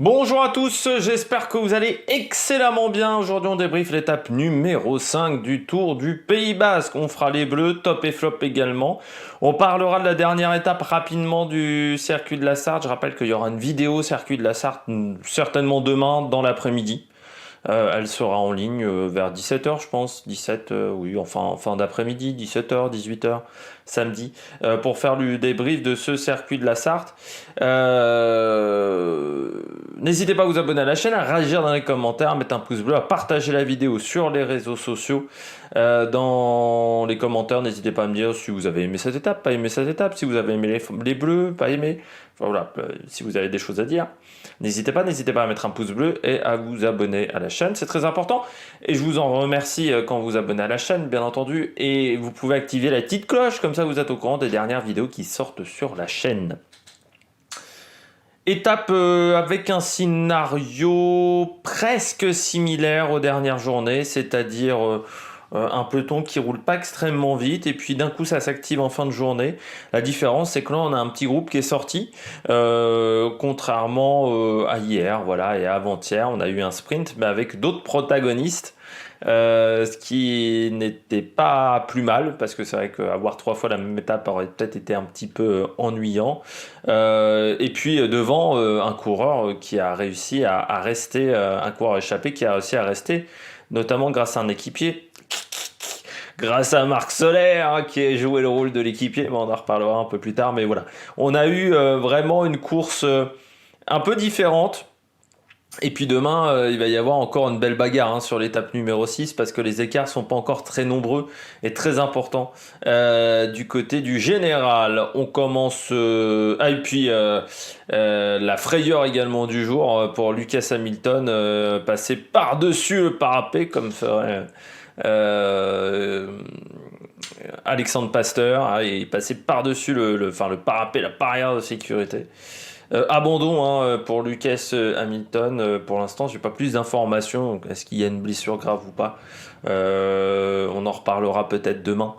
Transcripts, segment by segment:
Bonjour à tous, j'espère que vous allez excellemment bien. Aujourd'hui on débriefe l'étape numéro 5 du Tour du Pays Basque. On fera les bleus, top et flop également. On parlera de la dernière étape rapidement du circuit de la Sarthe. Je rappelle qu'il y aura une vidéo circuit de la Sarthe certainement demain dans l'après-midi. Elle sera en ligne vers 17h je pense, 17, oui, enfin en fin d'après-midi, 17h, 18h, samedi, pour faire le débrief de ce circuit de la Sarthe. N'hésitez pas à vous abonner à la chaîne, à réagir dans les commentaires, à mettre un pouce bleu, à partager la vidéo sur les réseaux sociaux. Dans les commentaires, n'hésitez pas à me dire si vous avez aimé cette étape, pas aimé cette étape, si vous avez aimé les bleus, pas aimé. Enfin, voilà, si vous avez des choses à dire, n'hésitez pas à mettre un pouce bleu et à vous abonner à la chaîne, c'est très important. Et je vous en remercie quand vous vous abonnez à la chaîne, bien entendu. Et vous pouvez activer la petite cloche, comme ça vous êtes au courant des dernières vidéos qui sortent sur la chaîne. Étape avec un scénario presque similaire aux dernières journées, c'est-à-dire un peloton qui roule pas extrêmement vite et puis d'un coup ça s'active en fin de journée. La différence c'est que là on a un petit groupe qui est sorti, contrairement à hier, voilà, et à avant-hier on a eu un sprint mais avec d'autres protagonistes. Ce qui n'était pas plus mal parce que c'est vrai qu'avoir 3 fois la même étape aurait peut-être été un petit peu ennuyant, et puis devant un coureur qui a réussi à rester, un coureur échappé qui a réussi à rester notamment grâce à un équipier, grâce à Marc Soler, hein, qui a joué le rôle de l'équipier, mais on en reparlera un peu plus tard. Mais voilà, on a eu vraiment une course un peu différente. Et puis demain, il va y avoir encore une belle bagarre sur l'étape numéro 6 parce que les écarts sont pas encore très nombreux et très importants. Du côté du général, on commence... et puis la frayeur également du jour pour Lucas Hamilton, passer par-dessus le parapet comme ferait Alexandre Pasteur, et passer par-dessus le parapet, la barrière de sécurité. Abandon pour Lucas Hamilton. Pour l'instant, j'ai pas plus d'informations. Est-ce qu'il y a une blessure grave ou pas? On en reparlera peut-être demain.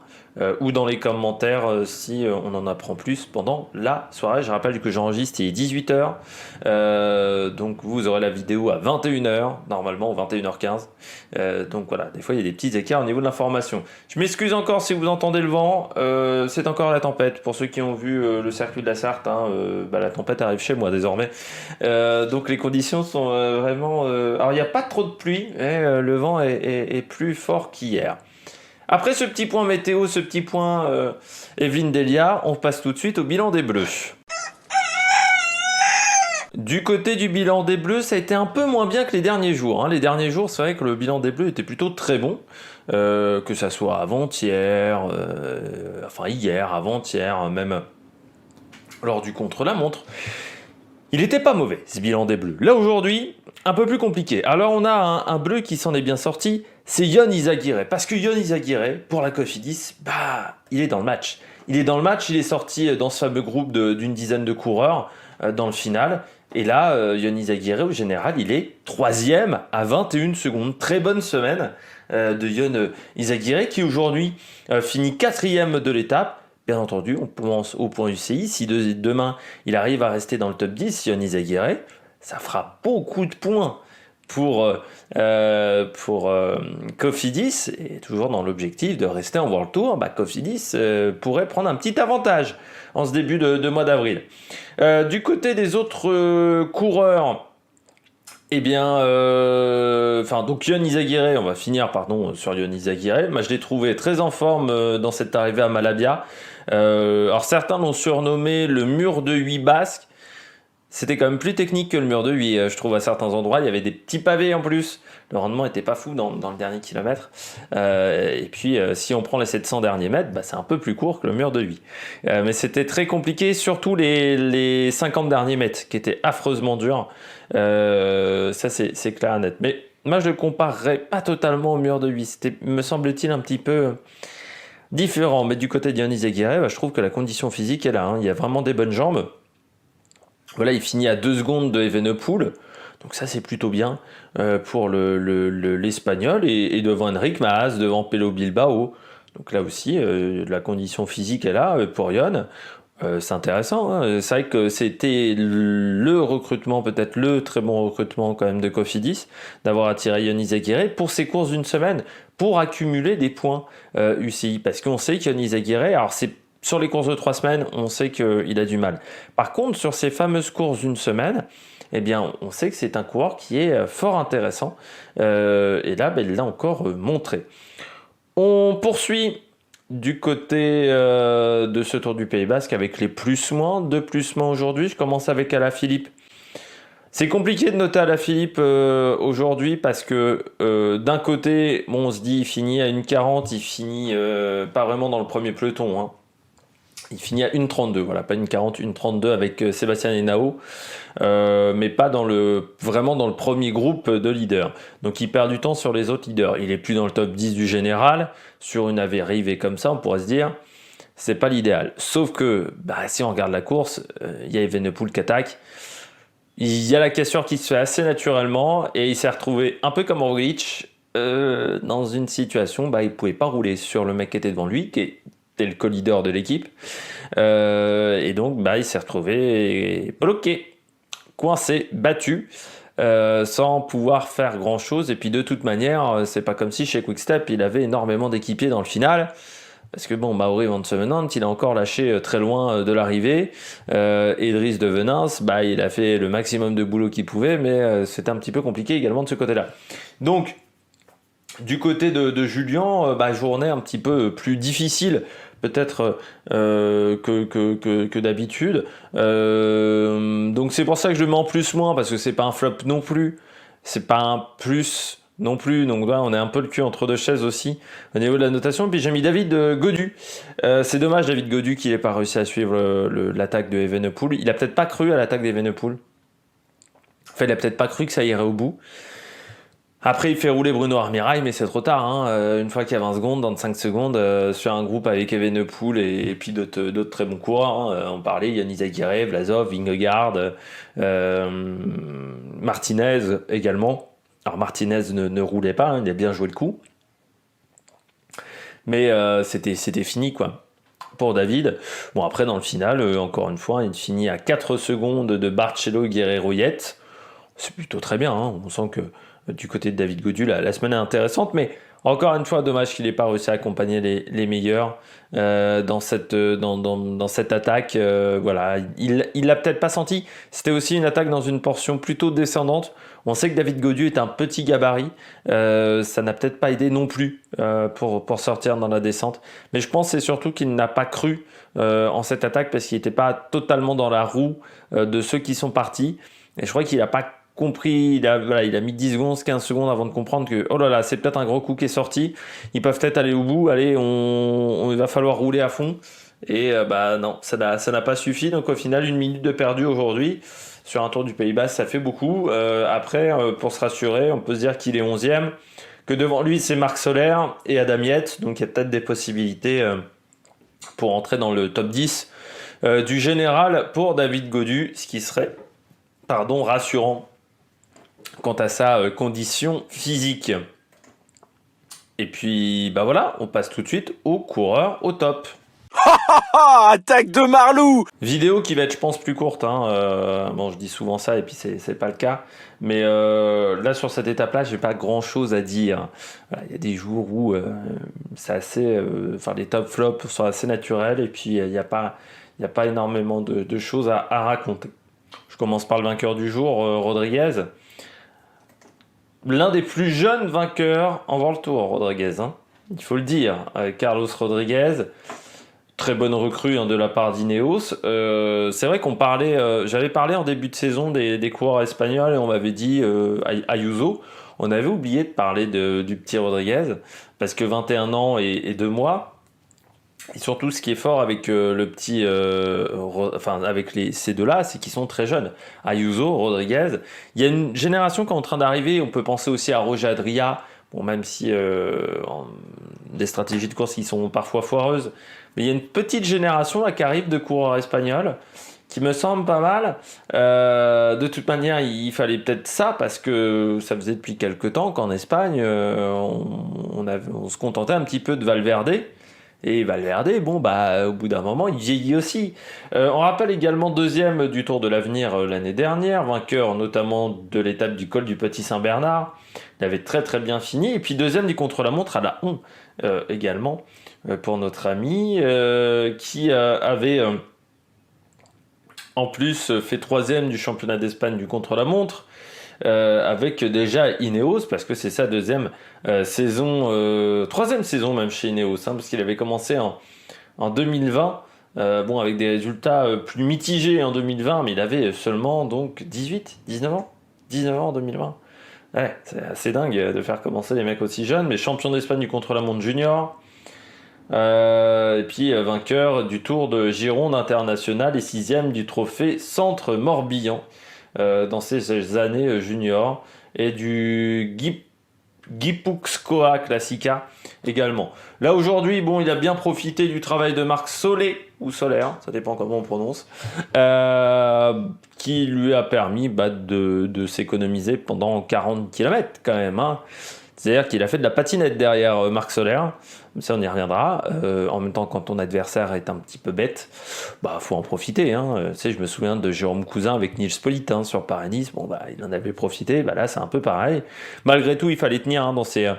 Ou dans les commentaires si on en apprend plus pendant la soirée. Je rappelle que j'enregistre, il est 18h. Donc vous aurez la vidéo à 21h, normalement, 21h15. Donc voilà, des fois il y a des petits écarts au niveau de l'information. Je m'excuse encore si vous entendez le vent. C'est encore la tempête. Pour ceux qui ont vu le circuit de la Sarthe, la tempête arrive chez moi désormais. Donc les conditions sont vraiment... Alors il n'y a pas trop de pluie, mais le vent est plus fort qu'hier. Après ce petit point météo, ce petit point Evelyne Delia, on passe tout de suite au bilan des Bleus. Du côté du bilan des Bleus, ça a été un peu moins bien que les derniers jours. Les derniers jours, c'est vrai que le bilan des Bleus était plutôt très bon. Que ça soit avant-hier, hier, avant-hier, même lors du contre-la-montre. Il n'était pas mauvais, ce bilan des Bleus. Là, aujourd'hui, un peu plus compliqué. Alors, on a un Bleu qui s'en est bien sorti, c'est Yon Izagirre. Parce que Yon Izagirre, pour la Cofidis, il est dans le match. Il est dans le match, il est sorti dans ce fameux groupe d'une dizaine de coureurs dans le final. Et là, Yon Izagirre, au général, il est 3e à 21 secondes. Très bonne semaine de Yon Izagirre, qui aujourd'hui finit 4e de l'étape. Bien entendu, on pense au point UCI. Si demain, il arrive à rester dans le top 10, Yon Izagirre, ça fera beaucoup de points pour Cofidis, et toujours dans l'objectif de rester en World Tour. Cofidis pourrait prendre un petit avantage en ce début de mois d'avril. Du côté des autres coureurs, donc Yon Izagirre, on va finir sur Yon Izagirre. Moi, je l'ai trouvé très en forme dans cette arrivée à Malabia. Alors certains l'ont surnommé le mur de 8 basque. C'était quand même plus technique que le mur de 8, je trouve, à certains endroits. Il y avait des petits pavés en plus. Le rendement n'était pas fou dans le dernier kilomètre. Et puis, si on prend les 700 derniers mètres, c'est un peu plus court que le mur de 8. Mais c'était très compliqué, surtout les 50 derniers mètres, qui étaient affreusement durs. Ça, c'est clair et net. Mais moi, je ne le comparerais pas totalement au mur de 8. C'était, me semble-t-il, un petit peu différent. Mais du côté de Yon Izagirre, je trouve que la condition physique est là. Il y a vraiment des bonnes jambes. Voilà, il finit à 2 secondes de Evenepoel. Donc ça, c'est plutôt bien pour l'Espagnol. Et devant Enric Mas, devant Pello Bilbao. Donc là aussi, la condition physique est là pour Yon. C'est intéressant, hein. C'est vrai que c'était le recrutement, peut-être le très bon recrutement quand même de Cofidis, d'avoir attiré Yonis Aguirre pour ses courses d'une semaine, pour accumuler des points UCI. Parce qu'on sait qu'Yonis Aguirre, alors c'est sur les courses de 3 semaines, on sait qu'il a du mal. Par contre, sur ces fameuses courses d'une semaine, eh bien, on sait que c'est un coureur qui est fort intéressant. Et là, il l'a encore montré. On poursuit du côté de ce Tour du Pays Basque avec les plus-moins, 2 plus-moins aujourd'hui. Je commence avec Alaphilippe. C'est compliqué de noter Alaphilippe aujourd'hui parce que d'un côté, bon, on se dit il finit à 1,40, il finit pas vraiment dans le premier peloton, hein. Il finit à 1,32, voilà, pas 1,40, 1,32 avec Sébastien Henao, mais pas vraiment dans le premier groupe de leaders. Donc il perd du temps sur les autres leaders. Il est plus dans le top 10 du général. Sur une arrivée comme ça, on pourrait se dire, c'est pas l'idéal. Sauf que, si on regarde la course, il y a Evenepoel qui attaque. Il y a la cassure qui se fait assez naturellement et il s'est retrouvé un peu comme Roglic dans une situation, il pouvait pas rouler sur le mec qui était devant lui, qui était le co-leader de l'équipe. Et donc, il s'est retrouvé bloqué, coincé, battu, sans pouvoir faire grand chose. Et puis, de toute manière, c'est pas comme si chez Quickstep, il avait énormément d'équipiers dans le final. Parce que Mauri Van Sevenant, il a encore lâché très loin de l'arrivée. Idriss de Venance, il a fait le maximum de boulot qu'il pouvait, mais c'était un petit peu compliqué également de ce côté-là. Donc, du côté de Julien, journée un petit peu plus difficile peut-être que d'habitude. Donc c'est pour ça que je le mets en plus-moins, parce que c'est pas un flop non plus. C'est pas un plus non plus. Donc là, on est un peu le cul entre deux chaises aussi au niveau de la notation. Puis j'ai mis David Gaudu. C'est dommage, David Gaudu, qu'il n'ait pas réussi à suivre l'attaque de Evenepoel. Il a peut-être pas cru à l'attaque d'Evenepoel. Enfin, il a peut-être pas cru que ça irait au bout. Après, il fait rouler Bruno Armirail, mais c'est trop tard, hein. Une fois qu'il y a 20 secondes, dans 5 secondes, sur un groupe avec Evenepoel et puis d'autres très bons coureurs, hein. On parlait, Yannis Aguirre, Vlasov, Vingegaard, Martinez également. Alors Martinez ne roulait pas, hein, il a bien joué le coup. Mais c'était fini, quoi, pour David. Bon, après, dans le final, encore une fois, il finit à 4 secondes de Barcelo Guerrero Yet. C'est plutôt très bien, hein. On sent que du côté de David Gaudu, la semaine est intéressante, mais encore une fois, dommage qu'il n'ait pas réussi à accompagner les meilleurs dans cette attaque. Voilà, il l'a peut-être pas senti. C'était aussi une attaque dans une portion plutôt descendante. On sait que David Gaudu est un petit gabarit. Ça n'a peut-être pas aidé non plus pour sortir dans la descente. Mais je pense que c'est surtout qu'il n'a pas cru en cette attaque parce qu'il n'était pas totalement dans la roue de ceux qui sont partis. Et je crois qu'il n'a pas compris, il a mis 10 secondes, 15 secondes avant de comprendre que oh là là, c'est peut-être un gros coup qui est sorti, ils peuvent peut-être aller au bout, allez, il va falloir rouler à fond. Et non, ça n'a pas suffi, donc au final, 1 minute de perdu aujourd'hui. Sur un Tour du Pays Basque, ça fait beaucoup. Après, pour se rassurer, on peut se dire qu'il est 11e, que devant lui, c'est Marc Soler et Adam Yates, donc il y a peut-être des possibilités pour entrer dans le top 10 du général pour David Gaudu, ce qui serait rassurant quant à sa condition physique. Et puis, voilà, on passe tout de suite au coureur au top. Attaque de Marlou! Vidéo qui va être, je pense, plus courte, hein. Bon, je dis souvent ça et puis c'est pas le cas. Mais là, sur cette étape-là, j'ai pas grand-chose à dire. Voilà, il y a des jours où c'est assez... les top flops sont assez naturels et puis il n'y a pas énormément de choses à raconter. Je commence par le vainqueur du jour, Rodriguez. L'un des plus jeunes vainqueurs en World Tour, Rodriguez, hein. Il faut le dire. Carlos Rodriguez, très bonne recrue de la part d'Ineos. C'est vrai qu'on parlait, j'avais parlé en début de saison des coureurs espagnols et on m'avait dit Ayuso. On avait oublié de parler du petit Rodriguez parce que 21 ans et 2 mois. Et surtout, ce qui est fort avec le petit, avec ces deux-là, c'est qu'ils sont très jeunes. Ayuso, Rodriguez. Il y a une génération qui est en train d'arriver. On peut penser aussi à Roger Adria. Bon, même si des stratégies de course qui sont parfois foireuses. Mais il y a une petite génération là, qui arrive de coureurs espagnols qui me semble pas mal. De toute manière, il fallait peut-être ça parce que ça faisait depuis quelques temps qu'en Espagne, on se contentait un petit peu de Valverde. Et Valverde, bon, bah, au bout d'un moment, il vieillit aussi. On rappelle également deuxième du Tour de l'Avenir l'année dernière, vainqueur notamment de l'étape du col du Petit Saint-Bernard. Il avait très très bien fini. Et puis deuxième du contre-la-montre à la Hon également, pour notre ami, qui avait en plus fait troisième du championnat d'Espagne du contre-la-montre. Avec déjà Ineos, parce que c'est sa deuxième saison, troisième saison même chez Ineos, hein, parce qu'il avait commencé en 2020, bon, avec des résultats plus mitigés en 2020, mais il avait seulement donc 19 ans en 2020. Ouais, c'est assez dingue de faire commencer les mecs aussi jeunes, mais champion d'Espagne du contre-la-montre junior, et puis vainqueur du Tour de Gironde international et sixième du trophée Centre Morbihan dans ses années juniors, et du Gipuzkoa Classica également. Là aujourd'hui, bon, il a bien profité du travail de Marc Soler, ou Solaire, ça dépend comment on prononce, qui lui a permis de s'économiser pendant 40 km quand même, hein. C'est-à-dire qu'il a fait de la patinette derrière Marc Soler, ça on y reviendra. En même temps, quand ton adversaire est un petit peu bête, bah faut en profiter, hein. Tu sais, je me souviens de Jérôme Cousin avec Nils Politt, hein, sur Paris-Nice, bon bah il en avait profité, bah là c'est un peu pareil. Malgré tout, il fallait tenir, hein, dans ces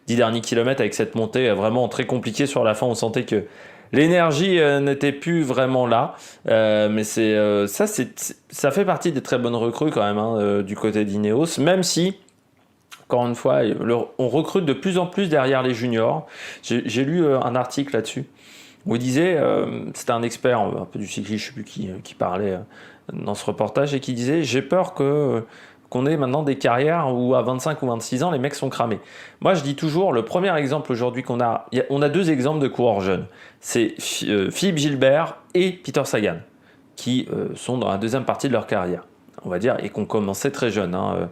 10 derniers kilomètres avec cette montée vraiment très compliquée sur la fin. On sentait que l'énergie n'était plus vraiment là, mais ça fait partie des très bonnes recrues quand même, hein, du côté d'Ineos, même si encore une fois, on recrute de plus en plus derrière les juniors. J'ai lu un article là-dessus où il disait, c'était un expert un peu du cyclisme, je ne sais plus qui parlait dans ce reportage, et qui disait, j'ai peur qu'on ait maintenant des carrières où à 25 ou 26 ans, les mecs sont cramés. Moi, je dis toujours, le premier exemple aujourd'hui on a deux exemples de coureurs jeunes. C'est Philippe Gilbert et Peter Sagan, qui sont dans la deuxième partie de leur carrière, on va dire, et qui ont commencé très jeunes, hein,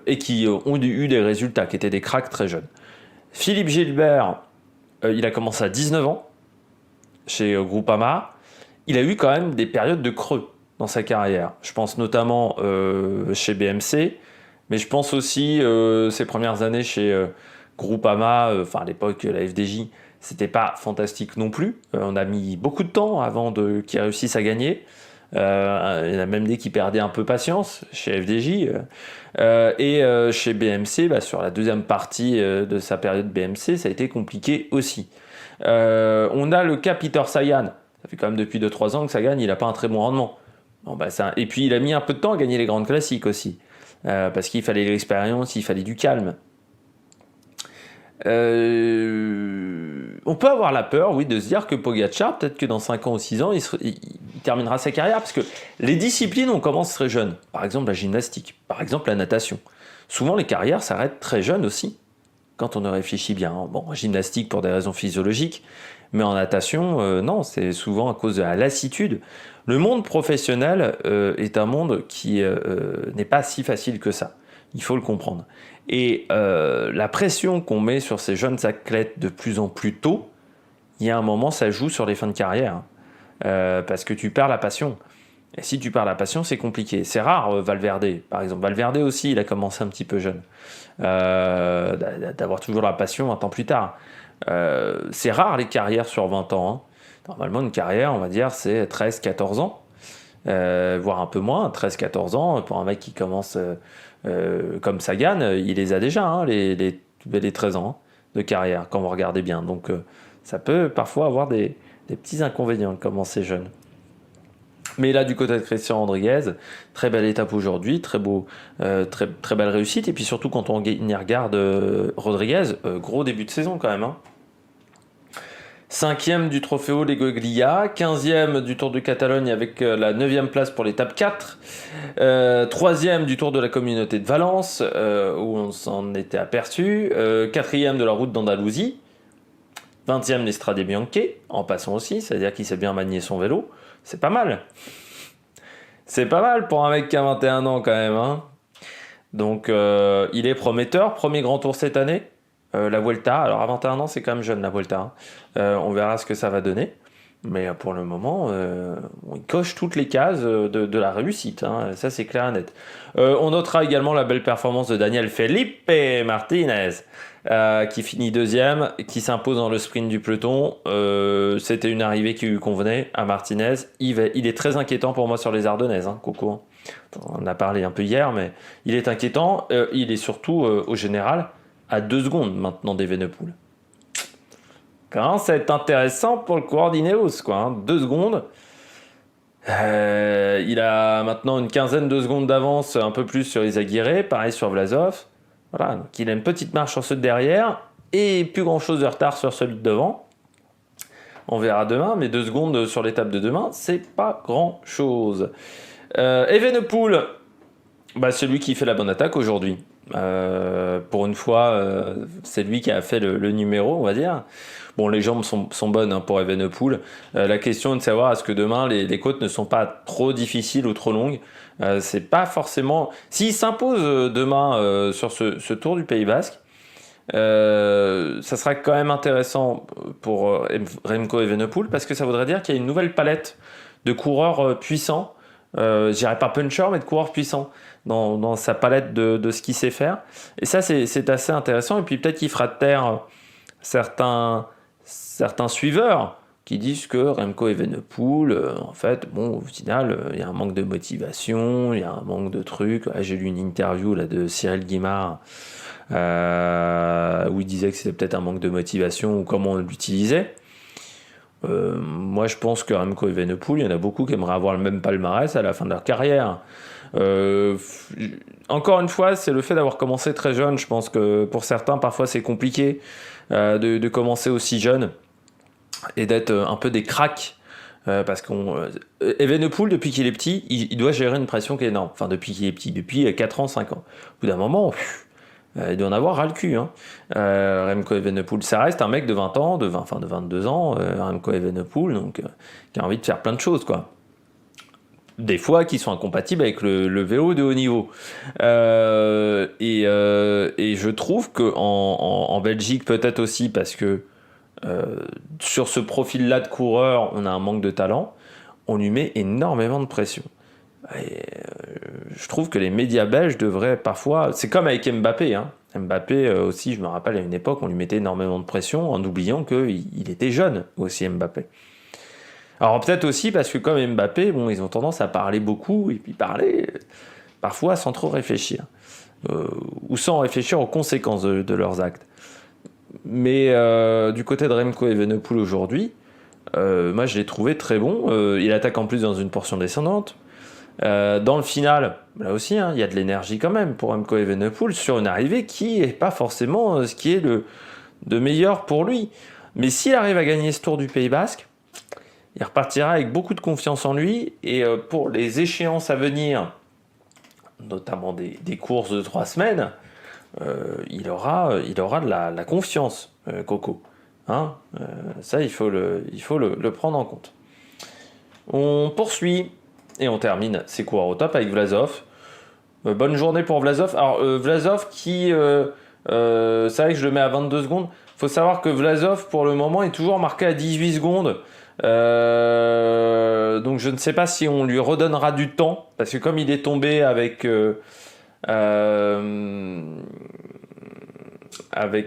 et qui ont eu des résultats, qui étaient des cracks très jeunes. Philippe Gilbert, il a commencé à 19 ans chez Groupama. Il a eu quand même des périodes de creux dans sa carrière. Je pense notamment chez BMC, mais je pense aussi ses premières années chez Groupama, enfin à l'époque la FDJ, c'était pas fantastique non plus. On a mis beaucoup de temps avant qu'ils réussissent à gagner. Il y en a même des qui perdaient un peu patience chez FDJ, et chez BMC, sur la deuxième partie de sa période BMC, ça a été compliqué aussi. On a le cas Peter Sagan, ça fait quand même depuis 2-3 ans que Sagan il n'a pas un très bon rendement. Bon, et puis il a mis un peu de temps à gagner les grandes classiques aussi, parce qu'il fallait de l'expérience, il fallait du calme. On peut avoir la peur, oui, de se dire que Pogacar, peut-être que dans 5 ans ou 6 ans, il terminera sa carrière, parce que les disciplines, on commence très jeune. Par exemple, la gymnastique, par exemple, la natation. Souvent, les carrières s'arrêtent très jeunes aussi, quand on y réfléchit bien. Bon, en gymnastique pour des raisons physiologiques, mais en natation, non, c'est souvent à cause de la lassitude. Le monde professionnel est un monde qui n'est pas si facile que ça. Il faut le comprendre. Et la pression qu'on met sur ces jeunes athlètes de plus en plus tôt, il y a un moment, ça joue sur les fins de carrière. Parce que tu perds la passion. Et si tu perds la passion, c'est compliqué. C'est rare, Valverde, par exemple. Valverde aussi, il a commencé un petit peu jeune. D'avoir toujours la passion 20 ans plus tard. C'est rare les carrières sur 20 ans. Hein. Normalement, une carrière, on va dire, c'est 13-14 ans. Voire un peu moins, 13-14 ans. Pour un mec qui commence comme Sagan, il les a déjà, hein, les 13 ans de carrière, quand vous regardez bien. Donc ça peut parfois avoir des petits inconvénients de commencer jeune. Mais là, du côté de Christian Rodriguez, très belle étape aujourd'hui, très belle réussite. Et puis surtout, quand on y regarde Rodriguez, gros début de saison quand même, hein. 5e du Trofeo de Goglia, 15e du Tour de Catalogne avec la 9e place pour l'étape 4, 3e du Tour de la Communauté de Valence, où on s'en était aperçu, 4e de la Route d'Andalousie, 20e l'Estrade Bianche, en passant aussi, c'est-à-dire qu'il sait bien manier son vélo, c'est pas mal. C'est pas mal pour un mec qui a 21 ans quand même, hein. Donc il est prometteur, premier grand tour cette année. La Vuelta, alors à 21 ans c'est quand même jeune la Vuelta, hein. On verra ce que ça va donner. Mais pour le moment, il coche toutes les cases de la réussite, hein. Ça c'est clair et net. On notera également la belle performance de Daniel Felipe Martinez, qui finit deuxième, qui s'impose dans le sprint du peloton. C'était une arrivée qui lui convenait à Martinez. Il est très inquiétant pour moi sur les Ardennaises, hein, Coco. On en a parlé un peu hier, mais il est inquiétant. Il est surtout, au général, à 2 secondes maintenant d'Evenepoel. Ça va être intéressant pour le coureur d'Ineos, quoi, hein. 2 secondes. Il a maintenant une quinzaine de secondes d'avance, un peu plus sur Izagirre, pareil sur Vlasov. Voilà, donc il a une petite marche sur ceux de derrière et plus grand chose de retard sur celui de devant. On verra demain, mais 2 secondes sur l'étape de demain, c'est pas grand chose. Evenepoel, c'est lui qui fait la bonne attaque aujourd'hui. Pour une fois, c'est lui qui a fait le numéro, on va dire. Bon, les jambes sont bonnes, hein, pour Evenepoel. La question est de savoir est-ce que demain les côtes ne sont pas trop difficiles ou trop longues. C'est pas forcément. S'il s'impose demain sur ce Tour du Pays Basque, ça sera quand même intéressant pour Remco Evenepoel parce que ça voudrait dire qu'il y a une nouvelle palette de coureurs puissants. Je dirais pas puncher, mais de coureurs puissants dans sa palette de ce qu'il sait faire. Et ça, c'est assez intéressant. Et puis peut-être qu'il fera taire certains suiveurs qui disent que Remco Evenepoel, en fait, au final, il y a un manque de motivation, il y a un manque de trucs. J'ai lu une interview là, de Cyril Guimard où il disait que c'était peut-être un manque de motivation ou comment on l'utilisait. Moi, je pense que Remco Evenepoel, il y en a beaucoup qui aimeraient avoir le même palmarès à la fin de leur carrière. Encore une fois, c'est le fait d'avoir commencé très jeune. Je pense que pour certains, parfois, c'est compliqué de commencer aussi jeune et d'être un peu des cracks. Parce Evenepoel, depuis qu'il est petit, il doit gérer une pression qui est énorme. Enfin, depuis qu'il est petit, depuis 4 ans, 5 ans. Au bout d'un moment, il doit en avoir ras le cul, hein. Remco Evenepoel, ça reste un mec de 20 ans, de 22 ans, Remco Evenepoel, donc qui a envie de faire plein de choses, quoi. Des fois qui sont incompatibles avec le vélo de haut niveau. Et je trouve qu'en Belgique, peut-être aussi parce que sur ce profil-là de coureur, on a un manque de talent, on lui met énormément de pression. Et je trouve que les médias belges devraient parfois... C'est comme avec Mbappé, hein. Mbappé aussi, je me rappelle à une époque, on lui mettait énormément de pression en oubliant qu'il était jeune aussi, Mbappé. Alors peut-être aussi parce que comme Mbappé, ils ont tendance à parler beaucoup et puis parler parfois sans trop réfléchir. Ou sans réfléchir aux conséquences de leurs actes. Mais du côté de Remco Evenepoel aujourd'hui, moi je l'ai trouvé très bon. Il attaque en plus dans une portion descendante. Dans le final, là aussi, hein, il y a de l'énergie quand même pour Remco Evenepoel sur une arrivée qui n'est pas forcément ce qui est de meilleur pour lui. Mais s'il arrive à gagner ce Tour du Pays Basque, il repartira avec beaucoup de confiance en lui. Et pour les échéances à venir, notamment des courses de 3 semaines, il aura de la confiance, Coco. Hein, ça, il faut le prendre en compte. On poursuit. Et on termine ses coureurs au top avec Vlasov. Bonne journée pour Vlasov. Alors Vlasov qui... c'est vrai que je le mets à 22 secondes. Il faut savoir que Vlasov pour le moment est toujours marqué à 18 secondes. Donc je ne sais pas si on lui redonnera du temps. Parce que comme il est tombé avec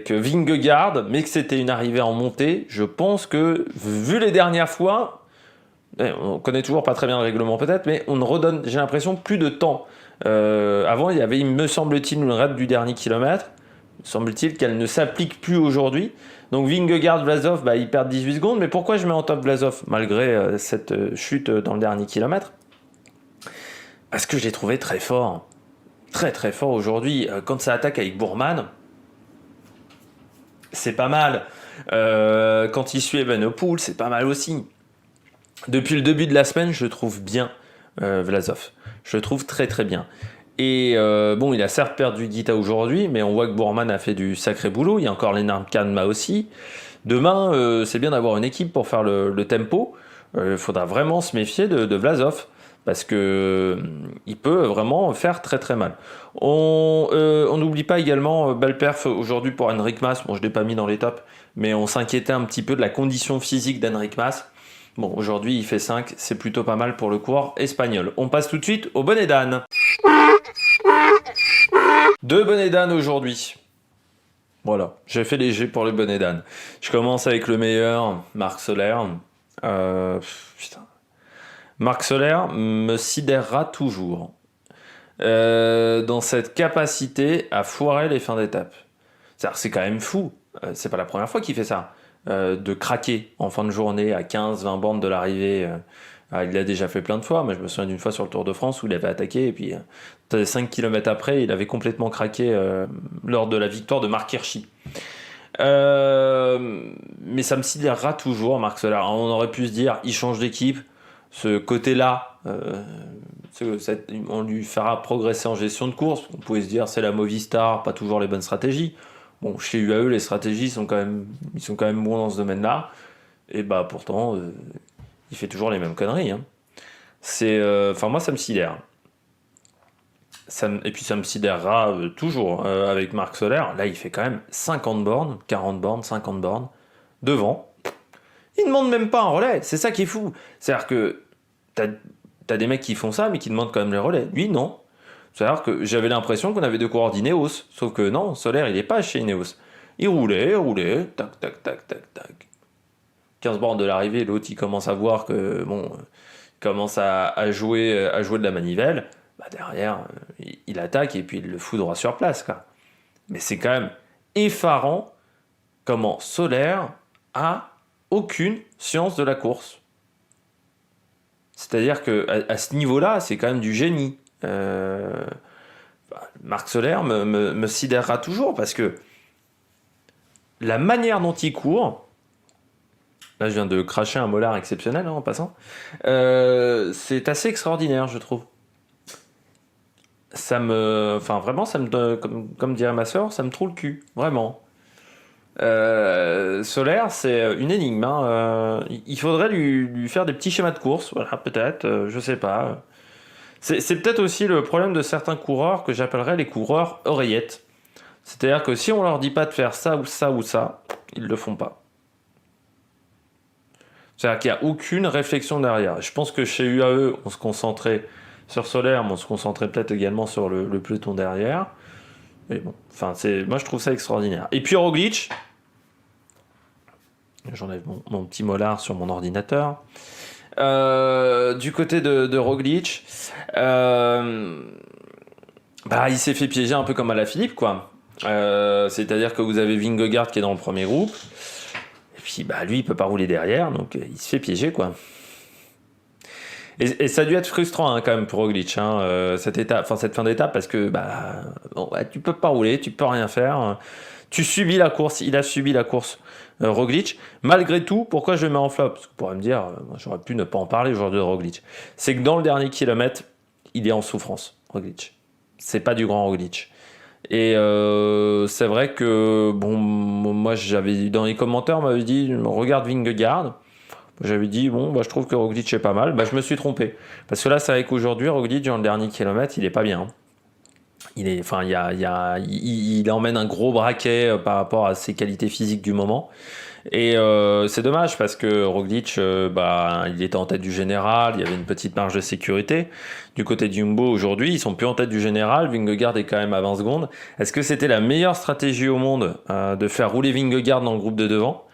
Vingegaard, mais que c'était une arrivée en montée, je pense que vu les dernières fois... On connaît toujours pas très bien le règlement peut-être, mais on ne redonne, j'ai l'impression, plus de temps. Avant, il y avait, me semble-t-il, une règle du dernier kilomètre. Semble-t-il qu'elle ne s'applique plus aujourd'hui. Donc Vingegaard, Vlasov, ils perdent 18 secondes. Mais pourquoi je mets en top Vlasov, malgré cette chute dans le dernier kilomètre? Parce que je l'ai trouvé très fort. Très très fort aujourd'hui. Quand ça attaque avec Bourman, c'est pas mal. Quand il suit Evenepoel, c'est pas mal aussi. Depuis le début de la semaine, je le trouve bien, Vlasov. Je le trouve très très bien. Et il a certes perdu Guita aujourd'hui, mais on voit que Bourman a fait du sacré boulot. Il y a encore Lennart Kemna aussi. Demain, c'est bien d'avoir une équipe pour faire le tempo. Il faudra vraiment se méfier de Vlasov, parce que il peut vraiment faire très très mal. On n'oublie pas également belle perf aujourd'hui pour Enric Mas. Bon, je ne l'ai pas mis dans les tops, mais on s'inquiétait un petit peu de la condition physique d'Enric Mas. Bon, aujourd'hui il fait 5, c'est plutôt pas mal pour le coureur espagnol. On passe tout de suite au bonnet d'âne. 2 bonnets d'âne aujourd'hui. Voilà, j'ai fait léger pour le bonnet d'âne. Je commence avec le meilleur, Marc Soler. Putain. Marc Soler me sidérera toujours dans cette capacité à foirer les fins d'étape. C'est-à-dire, c'est quand même fou. C'est pas la première fois qu'il fait ça. De craquer en fin de journée à 15-20 bornes de l'arrivée. Il l'a déjà fait plein de fois, mais je me souviens d'une fois sur le Tour de France où il avait attaqué et puis 5 km après, il avait complètement craqué lors de la victoire de Marc Hirschi. Mais ça me sidérera toujours, Marc Soler. On aurait pu se dire, il change d'équipe. Ce côté-là, on lui fera progresser en gestion de course. On pouvait se dire, c'est la Movistar, pas toujours les bonnes stratégies. Bon, chez UAE, les stratégies sont quand même bons dans ce domaine-là. Et bah pourtant, il fait toujours les mêmes conneries. Hein. Moi, ça me sidère. Et puis ça me sidérera toujours avec Marc Soler. Là, il fait quand même 50 bornes, 40 bornes, 50 bornes devant. Il ne demande même pas un relais. C'est ça qui est fou. C'est-à-dire que t'as des mecs qui font ça, mais qui demandent quand même les relais. Lui, non. C'est-à-dire que j'avais l'impression qu'on avait 2 coureurs d'Ineos. Sauf que non, Soler, il n'est pas chez Ineos. Il roulait, tac, tac, tac, tac, tac. 15 bornes de l'arrivée, l'autre, il commence à voir que, commence à jouer de la manivelle. Bah derrière, il attaque et puis il le fout droit sur place, quoi. Mais c'est quand même effarant comment Soler a aucune science de la course. C'est-à-dire que à ce niveau-là, c'est quand même du génie. Marc Soler me sidérera toujours parce que la manière dont il court, là je viens de cracher un molar exceptionnel en passant, c'est assez extraordinaire, je trouve. Vraiment, comme dirait ma soeur, ça me trouve le cul, vraiment. Soler, c'est une énigme. Hein. Il faudrait lui faire des petits schémas de course, voilà, peut-être, je sais pas. C'est peut-être aussi le problème de certains coureurs que j'appellerais les coureurs oreillettes. C'est-à-dire que si on leur dit pas de faire ça ou ça ou ça, ils le font pas. C'est-à-dire qu'il n'y a aucune réflexion derrière. Je pense que chez UAE, on se concentrait sur Soler, mais on se concentrait peut-être également sur le peloton derrière. Mais bon, moi je trouve ça extraordinaire. Et puis Roglic, j'enlève mon petit molar sur mon ordinateur. Du côté de Roglic, il s'est fait piéger un peu comme Alaphilippe, quoi. C'est-à-dire que vous avez Vingegaard qui est dans le premier groupe, et puis lui il peut pas rouler derrière, donc il se fait piéger, quoi. Et ça a dû être frustrant quand même pour Roglic, cette fin d'étape, parce que tu peux pas rouler, tu peux rien faire, tu subis la course, il a subi la course. Roglic, malgré tout, pourquoi je le mets en flop? Parce que vous pourrez me dire, j'aurais pu ne pas en parler aujourd'hui de Roglic. C'est que dans le dernier kilomètre, il est en souffrance, Roglic. C'est pas du grand Roglic. Et c'est vrai que, moi j'avais dans les commentaires, on m'avait dit, regarde Vingegaard. J'avais dit, je trouve que Roglic est pas mal. Je me suis trompé. Parce que là, c'est vrai qu'aujourd'hui, Roglic, dans le dernier kilomètre, il est pas bien. Il emmène un gros braquet par rapport à ses qualités physiques du moment. Et c'est dommage parce que Roglic, il était en tête du général, il y avait une petite marge de sécurité. Du côté de Jumbo, aujourd'hui, ils sont plus en tête du général. Vingegaard est quand même à 20 secondes. Est-ce que c'était la meilleure stratégie au monde de faire rouler Vingegaard dans le groupe de devant?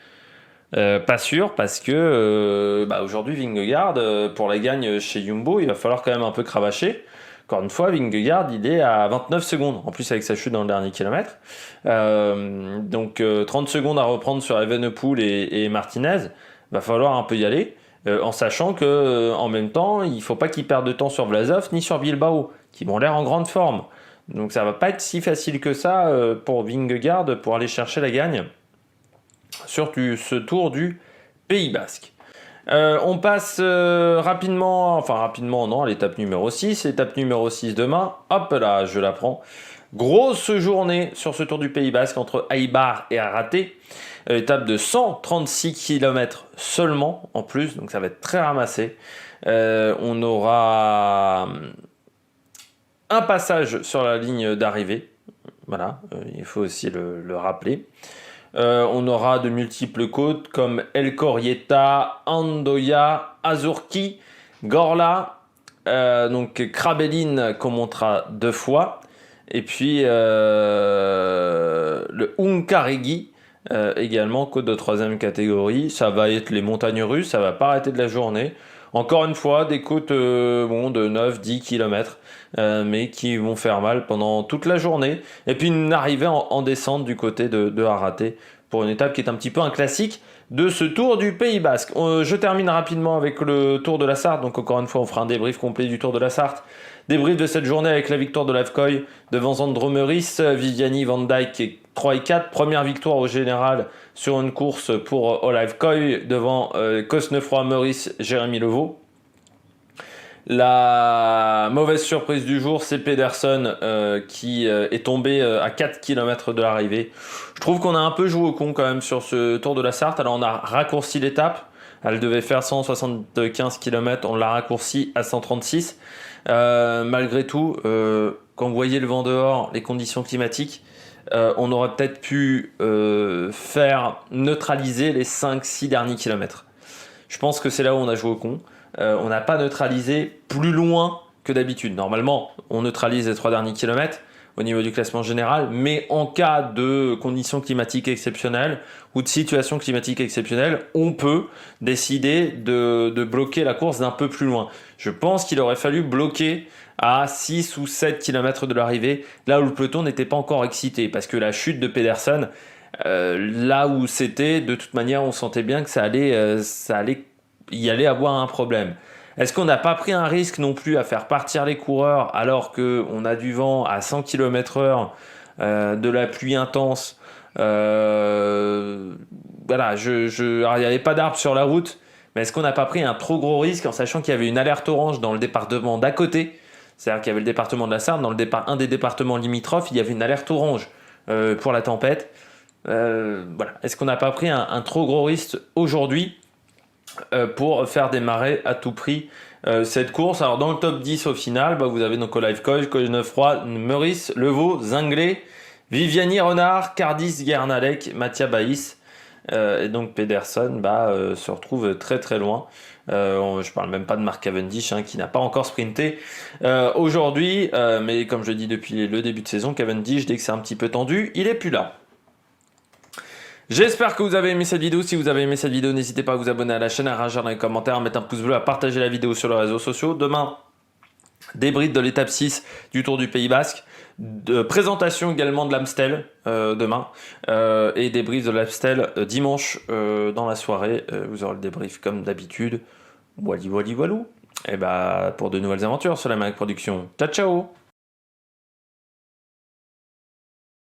Pas sûr, parce que aujourd'hui Vingegaard, pour la gagne chez Jumbo, il va falloir quand même un peu cravacher. Encore une fois, Vingegaard, il est à 29 secondes, en plus avec sa chute dans le dernier kilomètre. 30 secondes à reprendre sur Evenepoel et Martinez, va falloir un peu y aller, en sachant que en même temps, il faut pas qu'il perde de temps sur Vlasov ni sur Bilbao, qui vont l'air en grande forme. Donc ça va pas être si facile que ça pour Vingegaard pour aller chercher la gagne sur ce tour du Pays Basque. On passe rapidement non, à l'étape numéro 6. Étape numéro 6 demain, hop là, je la prends. Grosse journée sur ce tour du Pays Basque entre Eibar et Araté. Étape de 136 km seulement en plus, donc ça va être très ramassé. On aura un passage sur la ligne d'arrivée. Voilà, il faut aussi le rappeler. On aura de multiples côtes comme El Corieta, Andoya, Azurki, Gorla, donc Krabeline qu'on montera 2 fois, et puis le Unkarigi, également côte de 3e catégorie. Ça va être les montagnes russes, ça va pas arrêter de la journée. Encore une fois, des côtes de 9-10 km, mais qui vont faire mal pendant toute la journée. Et puis une arrivée en descente du côté de Araté pour une étape qui est un petit peu un classique de ce Tour du Pays Basque. Je termine rapidement avec le Tour de la Sarthe. Donc encore une fois, on fera un débrief complet du Tour de la Sarthe. Débrief de cette journée avec la victoire de Lavkoy devant Zandro Meurice, Viviani, Van Dijk et 3 et 4. Première victoire au général sur une course pour Olavkoy devant Cosnefroy, Meurice, Jérémy Levaux. La mauvaise surprise du jour, c'est Pedersen qui est tombé à 4 km de l'arrivée. Je trouve qu'on a un peu joué au con quand même sur ce Tour de la Sarthe. Alors on a raccourci l'étape. Elle devait faire 175 km, on l'a raccourci à 136. Malgré tout, quand vous voyez le vent dehors, les conditions climatiques, on aurait peut-être pu faire neutraliser les 5-6 derniers kilomètres. Je pense que c'est là où on a joué au con. On n'a pas neutralisé plus loin que d'habitude. Normalement, on neutralise les 3 derniers kilomètres au niveau du classement général, mais en cas de conditions climatiques exceptionnelles ou de situations climatiques exceptionnelles, on peut décider de bloquer la course d'un peu plus loin. Je pense qu'il aurait fallu bloquer à 6 ou 7 km de l'arrivée, là où le peloton n'était pas encore excité, parce que la chute de Pedersen, là où c'était, de toute manière, on sentait bien que ça allait y allait avoir un problème. Est-ce qu'on n'a pas pris un risque non plus à faire partir les coureurs alors qu'on a du vent à 100 km/h, de la pluie intense, voilà, alors, il n'y avait pas d'arbres sur la route, mais est-ce qu'on n'a pas pris un trop gros risque en sachant qu'il y avait une alerte orange dans le département d'à côté? C'est-à-dire qu'il y avait le département de la Sarthe, dans un des départements limitrophes, il y avait une alerte orange pour la tempête. Voilà. Est-ce qu'on n'a pas pris un trop gros risque aujourd'hui pour faire démarrer à tout prix cette course? Alors dans le top 10 au final, vous avez donc Olavkoy, Cosnefroy, Meurice, Levaux, Zinglé, Viviani, Renard, Cardis, Guernalec, Mattia Baïs, et donc Pedersen se retrouve très très loin. Je parle même pas de Mark Cavendish qui n'a pas encore sprinté aujourd'hui, mais comme je dis depuis le début de saison, Cavendish, dès que c'est un petit peu tendu, il est plus là. J'espère que vous avez aimé cette vidéo. Si vous avez aimé cette vidéo, n'hésitez pas à vous abonner à la chaîne, à réagir dans les commentaires, à mettre un pouce bleu, à partager la vidéo sur les réseaux sociaux. Demain, débrief de l'étape 6 du Tour du Pays Basque. Présentation également de l'Amstel demain. Et débrief de l'Amstel dimanche dans la soirée. Vous aurez le débrief comme d'habitude. Wally walou. Et pour de nouvelles aventures sur la Mac Production. Ciao ciao.